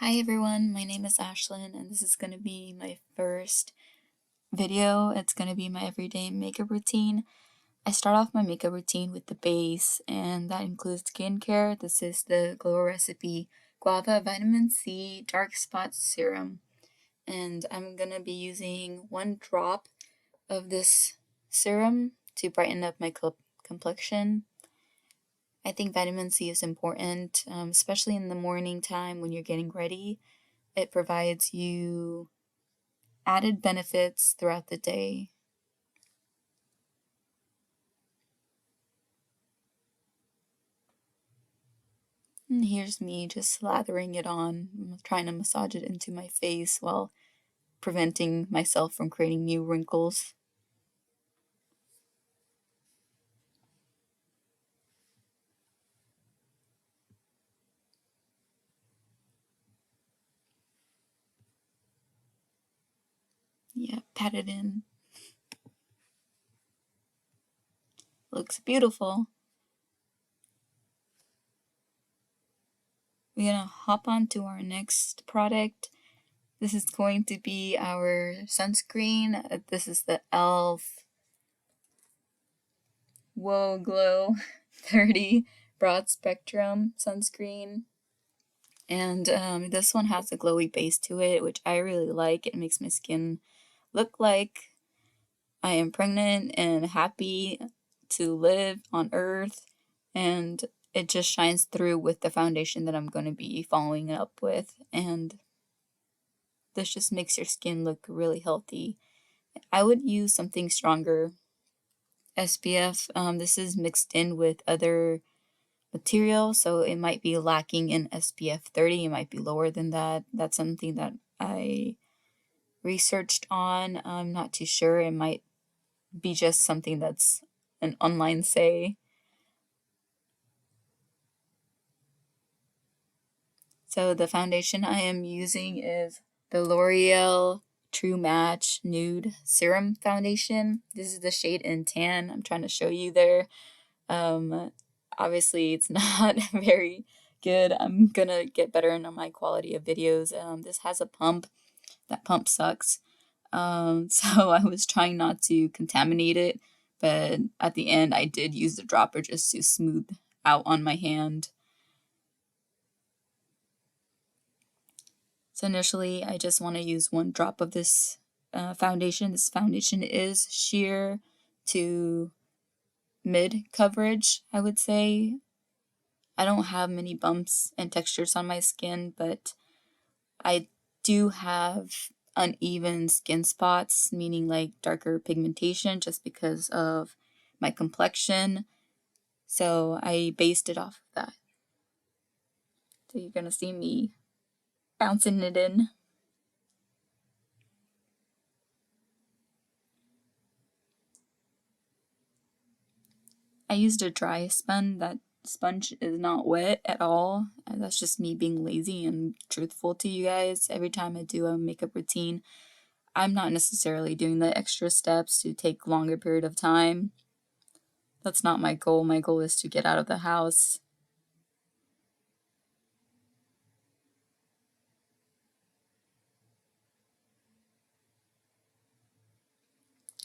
Hi everyone, my name is Ashlyn and this is going to be my first video. It's going to be my everyday makeup routine. I start off my makeup routine with the base and that includes skincare. This is the Glow Recipe Guava Vitamin C Dark Spot Serum. And I'm going to be using 1 drop of this serum to brighten up my complexion. I think vitamin C is important, especially in the morning time when you're getting ready. It provides you added benefits throughout the day. And here's me just slathering it on, trying to massage it into my face while preventing myself from creating new wrinkles. Yeah, pat it in. Looks beautiful. We're gonna hop on to our next product. This is going to be our sunscreen. This is the E.L.F. Whoa Glow 30 Broad Spectrum Sunscreen. And this one has a glowy base to it, which I really like. It makes my skin look like I am pregnant and happy to live on Earth. And it just shines through with the foundation that I'm going to be following it up with. And this just makes your skin look really healthy. I would use something stronger. SPF, this is mixed in with other material, so it might be lacking in SPF 30. It might be lower than that. That's something that I researched on. I'm not too sure. It might be just something that's an online say. So the foundation I am using is the L'Oreal True Match Nude Serum Foundation. This is the shade in tan. I'm trying to show you there. Obviously it's not very good. I'm gonna get better in my quality of videos. This has a pump. That pump sucks. So I was trying not to contaminate it, but at the end I did use the dropper just to smooth out on my hand. So initially I just want to use 1 drop of this foundation. This foundation is sheer to mid coverage, I would say. I don't have many bumps and textures on my skin, but I do have uneven skin spots, meaning like darker pigmentation just because of my complexion. So I based it off of that. So you're gonna see me bouncing it in. I used a dry sponge. That sponge is not wet at all. And that's just me being lazy and truthful to you guys. Every time I do a makeup routine, I'm not necessarily doing the extra steps to take longer period of time. That's not my goal. My goal is to get out of the house.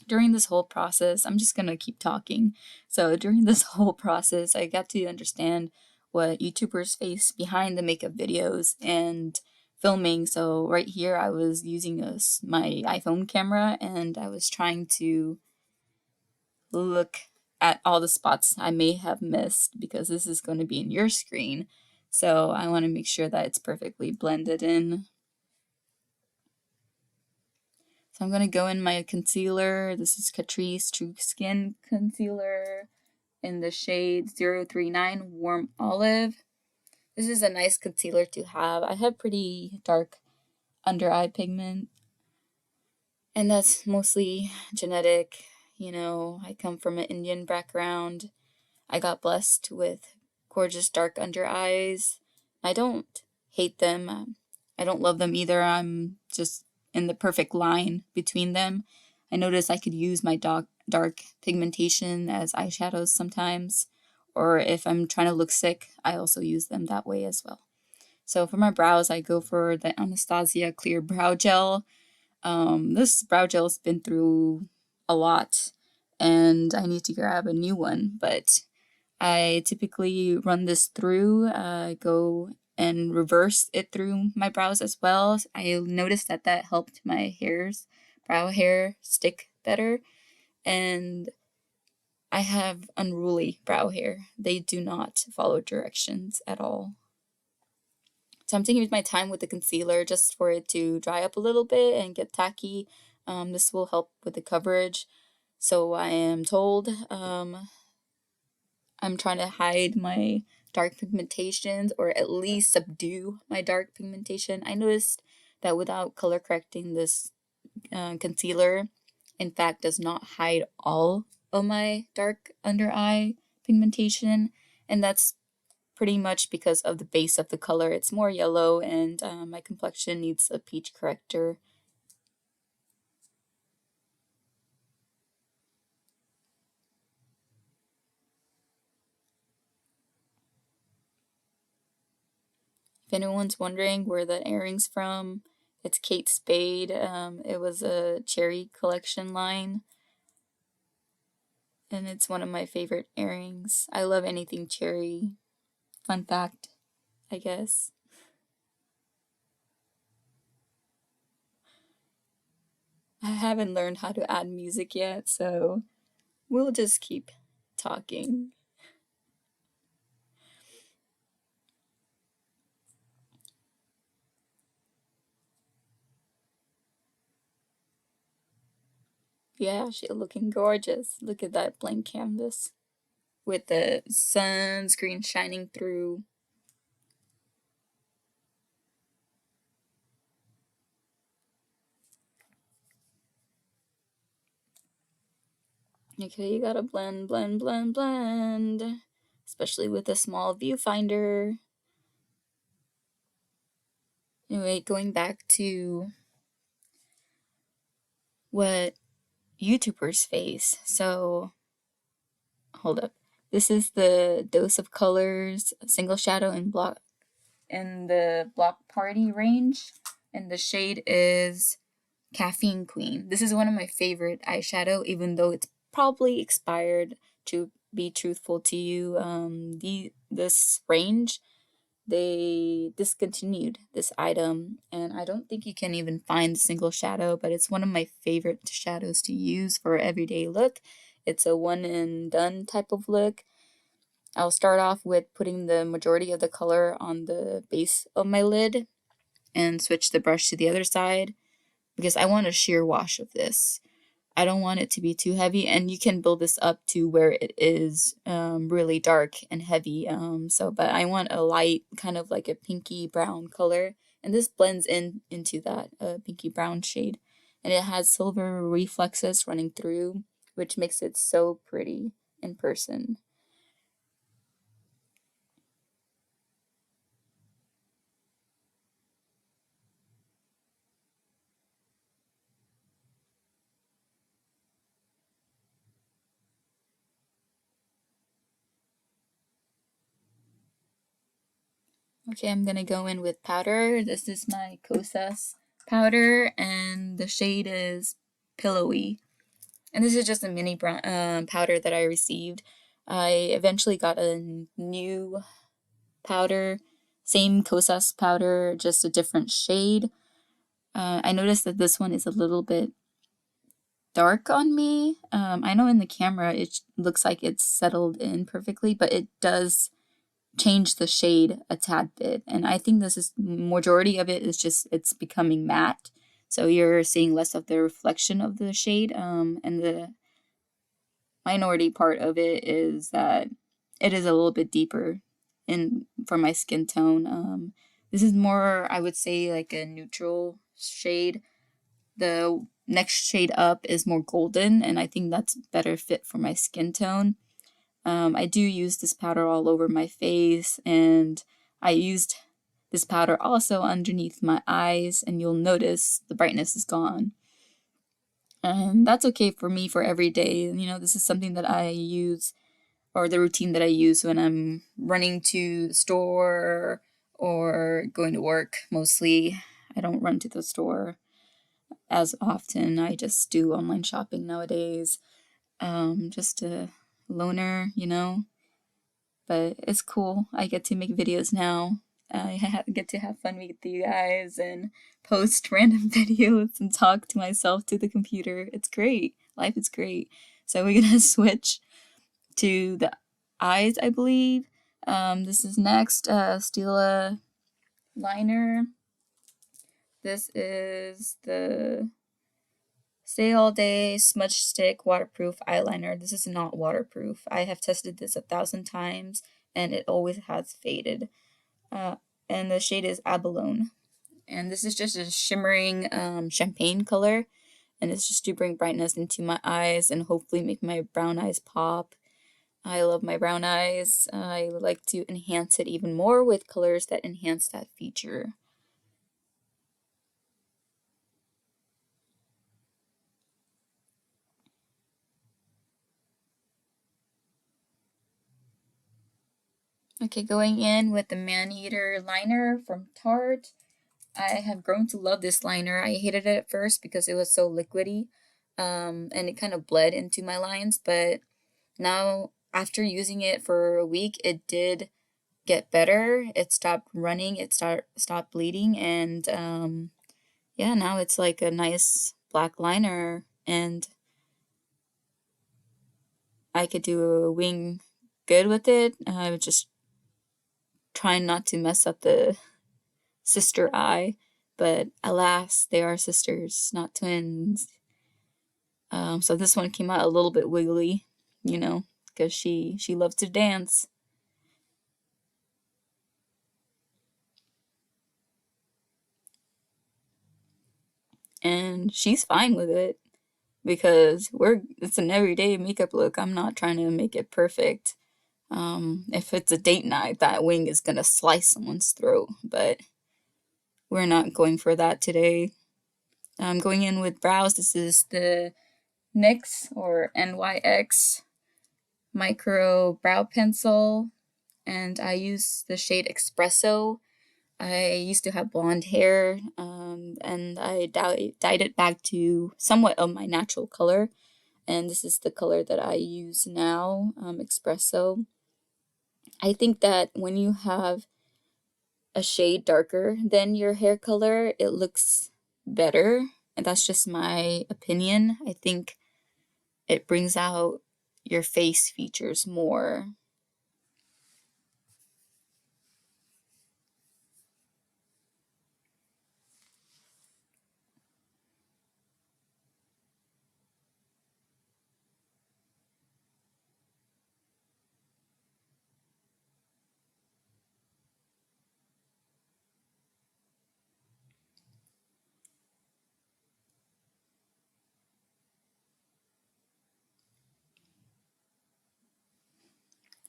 During this whole process, I'm just gonna keep talking. So during this whole process, I got to understand what YouTubers face behind the makeup videos and filming. So right here, I was using my iPhone camera and I was trying to look at all the spots I may have missed because this is going to be in your screen. So I want to make sure that it's perfectly blended in. So I'm going to go in my concealer. This is Catrice True Skin Concealer in the shade 039 Warm Olive. This is a nice concealer to have. I have pretty dark under eye pigment, and that's mostly genetic. You know, I come from an Indian background. I got blessed with gorgeous dark under eyes. I don't hate them. I don't love them either. I'm just in the perfect line between them. I noticed I could use my dark pigmentation as eyeshadows sometimes, or if I'm trying to look sick, I also use them that way as well. So for my brows, I go for the Anastasia Clear Brow Gel. This brow gel's been through a lot, and I need to grab a new one, but I typically run this through, go and reverse it through my brows as well. I noticed that that helped my brow hair stick better, and I have unruly brow hair. They do not follow directions at all. So I'm taking my time with the concealer just for it to dry up a little bit and get tacky. This will help with the coverage. So I am told I'm trying to hide my dark pigmentations, or at least subdue my dark pigmentation. I noticed that without color correcting, this concealer in fact does not hide all of my dark under eye pigmentation, and that's pretty much because of the base of the color. It's more yellow, and my complexion needs a peach corrector. If anyone's wondering where that earring's from, it's Kate Spade. It was a cherry collection line, and it's one of my favorite earrings. I love anything cherry. Fun fact, I guess. I haven't learned how to add music yet, so we'll just keep talking. Yeah, she's looking gorgeous. Look at that blank canvas with the sunscreen shining through. Okay, you gotta blend, blend, blend, blend. Especially with a small viewfinder. Anyway, going back to what YouTubers face. So, hold up. This is the Dose of Colors Single Shadow in the Block Party range, and the shade is Caffeine Queen. This is one of my favorite eyeshadow, even though it's probably expired, to be truthful to you. This range, they discontinued this item, and I don't think you can even find a single shadow, but it's one of my favorite shadows to use for everyday look. It's a one and done type of look. I'll start off with putting the majority of the color on the base of my lid and switch the brush to the other side because I want a sheer wash of this. I don't want it to be too heavy, and you can build this up to where it is really dark and heavy. But I want a light, kind of like a pinky brown color, and this blends into that pinky brown shade. And it has silver reflexes running through, which makes it so pretty in person. Okay, I'm gonna go in with powder. This is my Kosas powder, and the shade is Pillowy. And this is just a mini powder that I received. I eventually got a new powder, same Kosas powder, just a different shade. I noticed that this one is a little bit dark on me. I know in the camera it looks like it's settled in perfectly, but it does change the shade a tad bit. And I think this is majority of it is just it's becoming matte. So you're seeing less of the reflection of the shade. And the minority part of it is that it is a little bit deeper in for my skin tone. This is more, I would say, like a neutral shade. The next shade up is more golden, and I think that's better fit for my skin tone. I do use this powder all over my face, and I used this powder also underneath my eyes, and you'll notice the brightness is gone. And that's okay for me for every day. You know, this is something that I use, or the routine that I use when I'm running to the store or going to work mostly. I don't run to the store as often. I just do online shopping nowadays. Just a loner, you know. But it's cool. I get to make videos now. I get to have fun with you guys and post random videos and talk to myself to the computer. It's great. Life is great. So we're gonna switch to the eyes, I believe. This is next, Stila liner. This is the Stay All Day Smudge Stick Waterproof Eyeliner. This is not waterproof. I have tested this 1,000 times and it always has faded. And the shade is Abalone. And this is just a shimmering champagne color. And it's just to bring brightness into my eyes and hopefully make my brown eyes pop. I love my brown eyes. I like to enhance it even more with colors that enhance that feature. Okay, going in with the Maneater liner from Tarte. I have grown to love this liner. I hated it at first because it was so liquidy, and it kind of bled into my lines, but now after using it for a week, it did get better. It stopped running, it stopped bleeding, and yeah, now it's like a nice black liner, and I could do a wing good with it. I was just trying not to mess up the sister eye, but alas, they are sisters, not twins. So this one came out a little bit wiggly, you know, because she loves to dance. And she's fine with it because it's an everyday makeup look. I'm not trying to make it perfect. If it's a date night, that wing is gonna slice someone's throat, but we're not going for that today. I'm going in with brows. This is the NYX or NYX micro brow pencil, and I use the shade Espresso. I used to have blonde hair, and I dyed it back to somewhat of my natural color, and this is the color that I use now, Espresso. I think that when you have a shade darker than your hair color, it looks better, and that's just my opinion. I think it brings out your face features more.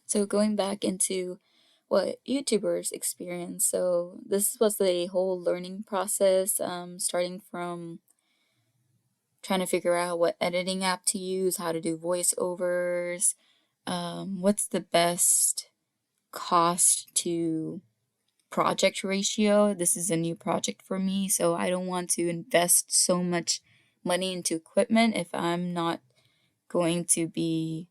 So going back into what YouTubers experience, so this was a whole learning process, starting from trying to figure out what editing app to use, how to do voiceovers, what's the best cost to project ratio. This is a new project for me, so I don't want to invest so much money into equipment if I'm not going to be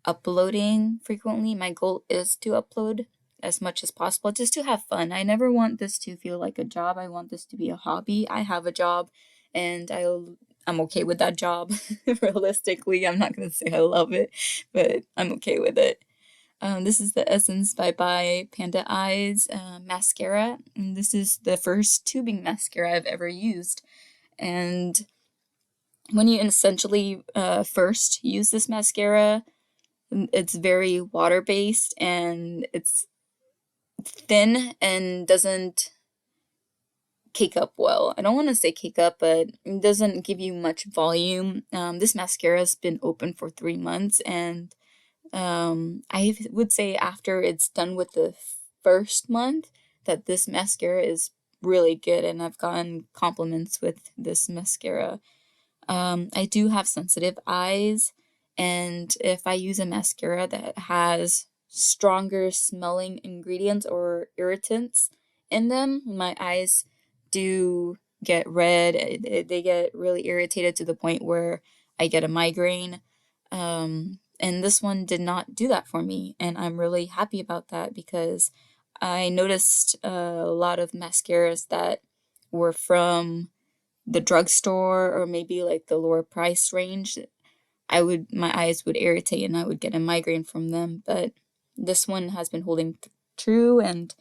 uploading frequently. My goal is to upload as much as possible just to have fun. I never want this to feel like a job. I want this to be a hobby. I have a job and I'm okay with that job. Realistically, I'm not going to say I love it, but I'm okay with it. This is the Essence Bye Bye Panda Eyes mascara. And this is the first tubing mascara I've ever used. And when you essentially first use this mascara, it's very water-based and it's thin and doesn't cake up well. I don't want to say cake up, but it doesn't give you much volume. This mascara has been open for 3 months, and I would say after it's done with the first month that this mascara is really good, and I've gotten compliments with this mascara. I do have sensitive eyes, and if I use a mascara that has stronger smelling ingredients or irritants, in them, my eyes do get red. They get really irritated to the point where I get a migraine. And this one did not do that for me, and I'm really happy about that because I noticed a lot of mascaras that were from the drugstore or maybe like the lower price range. My eyes would irritate and I would get a migraine from them, but this one has been holding true, and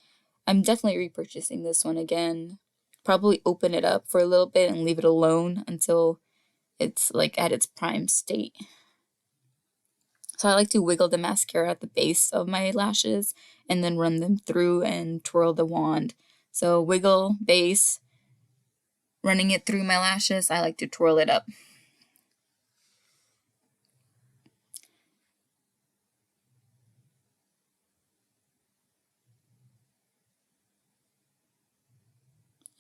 I'm definitely repurchasing this one again. Probably open it up for a little bit and leave it alone until it's like at its prime state. So I like to wiggle the mascara at the base of my lashes and then run them through and twirl the wand. So wiggle, base, running it through my lashes. I like to twirl it up.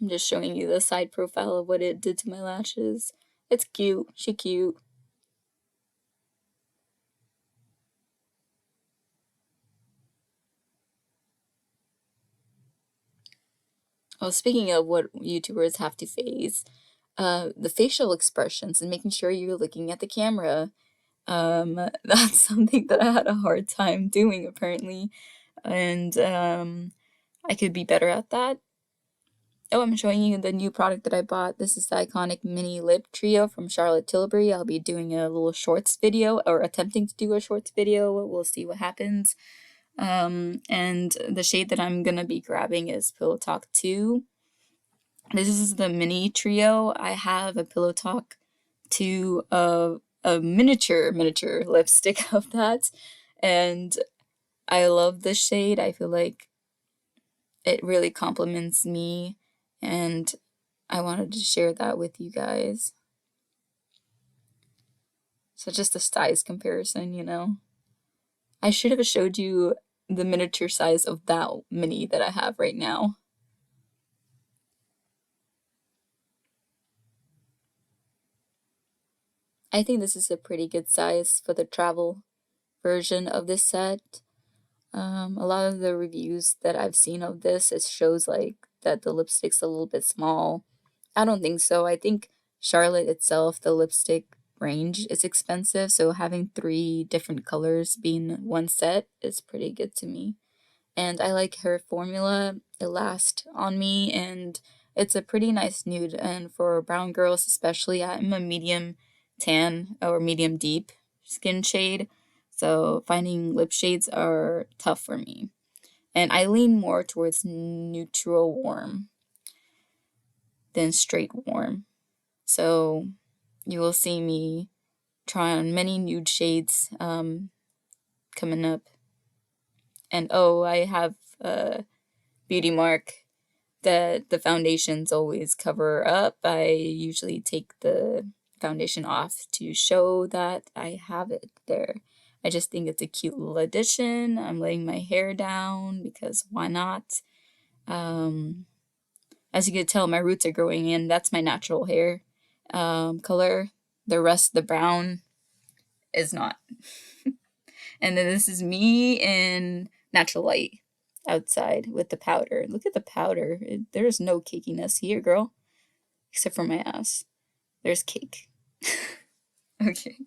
I'm just showing you the side profile of what it did to my lashes. It's cute. She cute. Well, speaking of what YouTubers have to face, the facial expressions and making sure you're looking at the camera. That's something that I had a hard time doing apparently, and I could be better at that. Oh, I'm showing you the new product that I bought. This is the iconic mini lip trio from Charlotte Tilbury. I'll be doing a little shorts video, or attempting to do a shorts video. We'll see what happens. And the shade that I'm gonna be grabbing is Pillow Talk 2. This is the mini trio. I have a Pillow Talk 2 of a miniature lipstick of that, and I love this shade. I feel like it really compliments me, and I wanted to share that with you guys. So just a size comparison, you know. I should have showed you the miniature size of that mini that I have right now. I think this is a pretty good size for the travel version of this set. A lot of the reviews that I've seen of this, it shows like that the lipstick's a little bit small. I don't think so. I think Charlotte itself, the lipstick range is expensive, so having 3 different colors being one set is pretty good to me. And I like her formula. It lasts on me, and it's a pretty nice nude. And for brown girls especially, I'm a medium tan or medium deep skin shade, so finding lip shades are tough for me. And I lean more towards neutral warm than straight warm. So you will see me try on many nude shades coming up. And oh, I have a beauty mark that the foundations always cover up. I usually take the foundation off to show that I have it there. I just think it's a cute little addition. I'm laying my hair down because why not? As you can tell, my roots are growing in. That's my natural hair color. The rest, the brown, is not. And then this is me in natural light outside with the powder. Look at the powder. There's no cakiness here, girl. Except for my ass. There's cake. Okay.